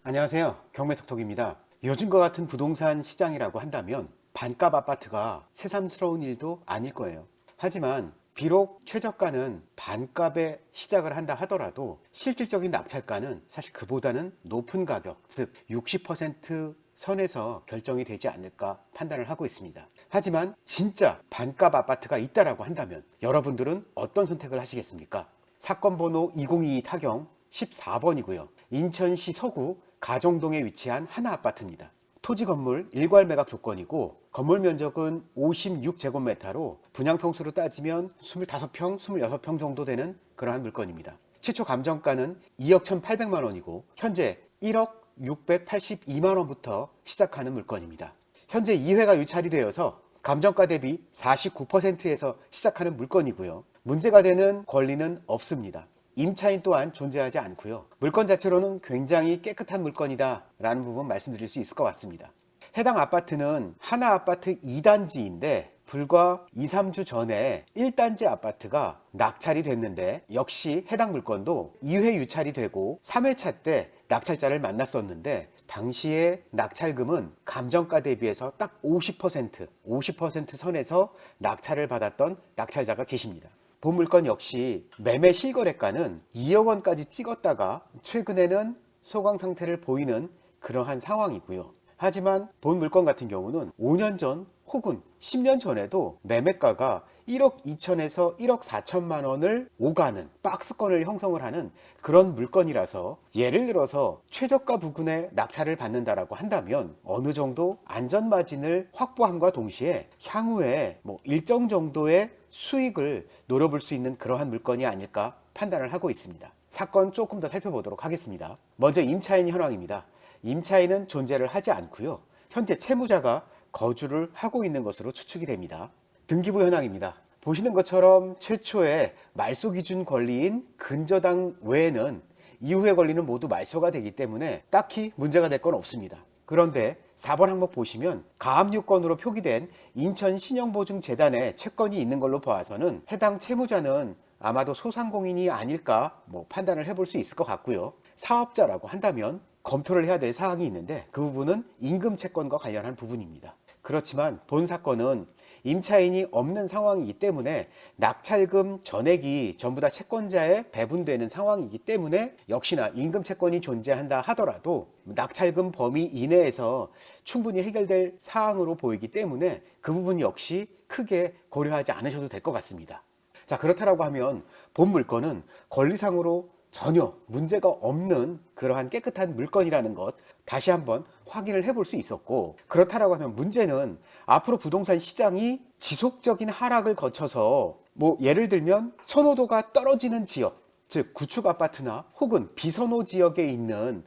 안녕하세요. 경매톡톡입니다. 요즘과 같은 부동산 시장이라고 한다면 반값 아파트가 새삼스러운 일도 아닐 거예요. 하지만 비록 최저가는 반값에 시작을 한다 하더라도 실질적인 낙찰가는 사실 그보다는 높은 가격, 즉 60% 선에서 결정이 되지 않을까 판단을 하고 있습니다. 하지만 진짜 반값 아파트가 있다라고 한다면 여러분들은 어떤 선택을 하시겠습니까? 사건 번호 2022 타경 14번이고요. 인천시 서구 가정동에 위치한 하나 아파트입니다. 토지 건물 일괄 매각 조건이고 건물 면적은 56제곱미터로 분양 평수로 따지면 25평, 26평 정도 되는 그러한 물건입니다. 최초 감정가는 2억 1,800만 원이고 현재 1억 682만 원부터 시작하는 물건입니다. 현재 2회가 유찰이 되어서 감정가 대비 49%에서 시작하는 물건이고요. 문제가 되는 권리는 없습니다. 임차인 또한 존재하지 않고요. 물건 자체로는 굉장히 깨끗한 물건이다 라는 부분 말씀드릴 수 있을 것 같습니다. 해당 아파트는 하나 아파트 2단지인데 불과 2, 3주 전에 1단지 아파트가 낙찰이 됐는데 역시 해당 물건도 2회 유찰이 되고 3회차 때 낙찰자를 만났었는데 당시에 낙찰금은 감정가 대비해서 딱 50% 선에서 낙찰을 받았던 낙찰자가 계십니다. 본 물건 역시 매매 실거래가는 2억 원까지 찍었다가 최근에는 소강 상태를 보이는 그러한 상황이고요. 하지만 본 물건 같은 경우는 5년 전 혹은 10년 전에도 매매가가 1억 2천에서 1억 4천만 원을 오가는 박스권을 형성을 하는 그런 물건이라서 예를 들어서 최저가 부근에 낙찰을 받는다라고 한다면 어느 정도 안전마진을 확보함과 동시에 향후에 일정 정도의 수익을 노려볼 수 있는 그러한 물건이 아닐까 판단을 하고 있습니다. 사건 조금 더 살펴보도록 하겠습니다. 먼저 임차인 현황입니다. 임차인은 존재를 하지 않고요. 현재 채무자가 거주를 하고 있는 것으로 추측이 됩니다. 등기부 현황입니다. 보시는 것처럼 최초의 말소 기준 권리인 근저당 외에는 이후의 권리는 모두 말소가 되기 때문에 딱히 문제가 될 건 없습니다. 그런데 4번 항목 보시면 가압류권으로 표기된 인천신용보증재단에 채권이 있는 걸로 봐서는 해당 채무자는 아마도 소상공인이 아닐까 판단을 해볼 수 있을 것 같고요. 사업자라고 한다면 검토를 해야 될 사항이 있는데 그 부분은 임금채권과 관련한 부분입니다. 그렇지만 본 사건은 임차인이 없는 상황이기 때문에 낙찰금 전액이 전부 다 채권자에 배분되는 상황이기 때문에 역시나 임금채권이 존재한다 하더라도 낙찰금 범위 이내에서 충분히 해결될 사항으로 보이기 때문에 그 부분 역시 크게 고려하지 않으셔도 될 것 같습니다. 자, 그렇다고 하면 본 물건은 권리상으로 전혀 문제가 없는 그러한 깨끗한 물건이라는 것 다시 한번 확인을 해볼 수 있었고, 그렇다고 하면 문제는 앞으로 부동산 시장이 지속적인 하락을 거쳐서 예를 들면 선호도가 떨어지는 지역, 즉 구축 아파트나 혹은 비선호 지역에 있는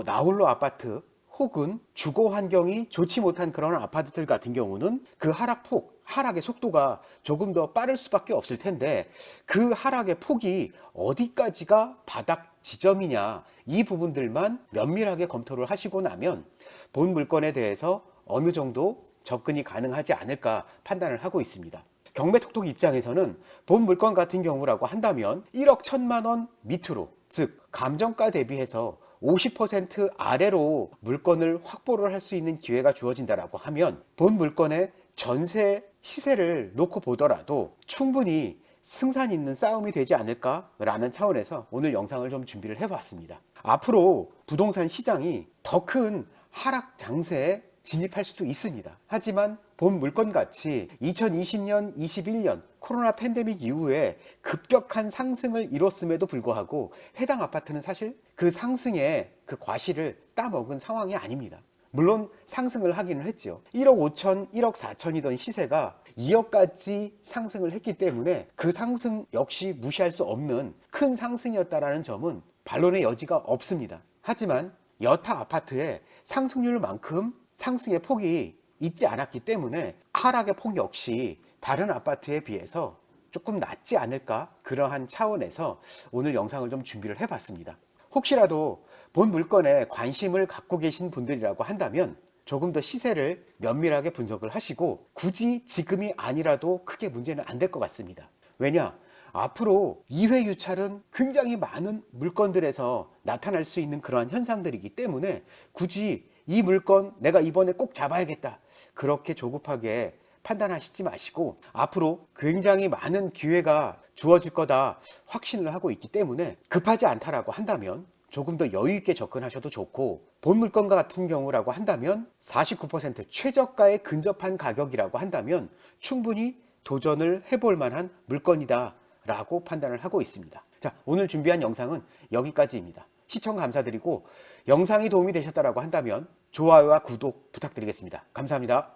나홀로 아파트 혹은 주거 환경이 좋지 못한 그런 아파트들 같은 경우는 그 하락의 속도가 조금 더 빠를 수밖에 없을 텐데 그 하락의 폭이 어디까지가 바닥 지점이냐, 이 부분들만 면밀하게 검토를 하시고 나면 본 물건에 대해서 어느 정도 접근이 가능하지 않을까 판단을 하고 있습니다. 경매톡톡 입장에서는 본 물건 같은 경우라고 한다면 1억 1천만 원 밑으로, 즉 감정가 대비해서 50% 아래로 물건을 확보를 할 수 있는 기회가 주어진다라고 하면 본 물건의 전세 시세를 놓고 보더라도 충분히 승산 있는 싸움이 되지 않을까라는 차원에서 오늘 영상을 좀 준비를 해봤습니다. 앞으로 부동산 시장이 더 큰 하락 장세에 진입할 수도 있습니다. 하지만 본 물건같이 2020년, 21년 코로나 팬데믹 이후에 급격한 상승을 이뤘음에도 불구하고 해당 아파트는 사실 그 상승의 그 과실을 따먹은 상황이 아닙니다. 물론 상승을 하기는 했죠. 1억 5천, 1억 4천이던 시세가 2억까지 상승을 했기 때문에 그 상승 역시 무시할 수 없는 큰 상승이었다는 점은 반론의 여지가 없습니다. 하지만 여타 아파트의 상승률만큼 상승의 폭이 있지 않았기 때문에 하락의 폭 역시 다른 아파트에 비해서 조금 낮지 않을까, 그러한 차원에서 오늘 영상을 좀 준비를 해봤습니다. 혹시라도 본 물건에 관심을 갖고 계신 분들이라고 한다면 조금 더 시세를 면밀하게 분석을 하시고 굳이 지금이 아니라도 크게 문제는 안 될 것 같습니다. 왜냐? 앞으로 2회 유찰은 굉장히 많은 물건들에서 나타날 수 있는 그러한 현상들이기 때문에 굳이 이 물건 내가 이번에 꼭 잡아야겠다, 그렇게 조급하게 판단하시지 마시고 앞으로 굉장히 많은 기회가 주어질 거다 확신을 하고 있기 때문에 급하지 않다라고 한다면 조금 더 여유 있게 접근하셔도 좋고, 본 물건과 같은 경우라고 한다면 49% 최저가에 근접한 가격이라고 한다면 충분히 도전을 해볼 만한 물건이다 라고 판단을 하고 있습니다. 자, 오늘 준비한 영상은 여기까지입니다. 시청 감사드리고 영상이 도움이 되셨다라고 한다면 좋아요와 구독 부탁드리겠습니다. 감사합니다.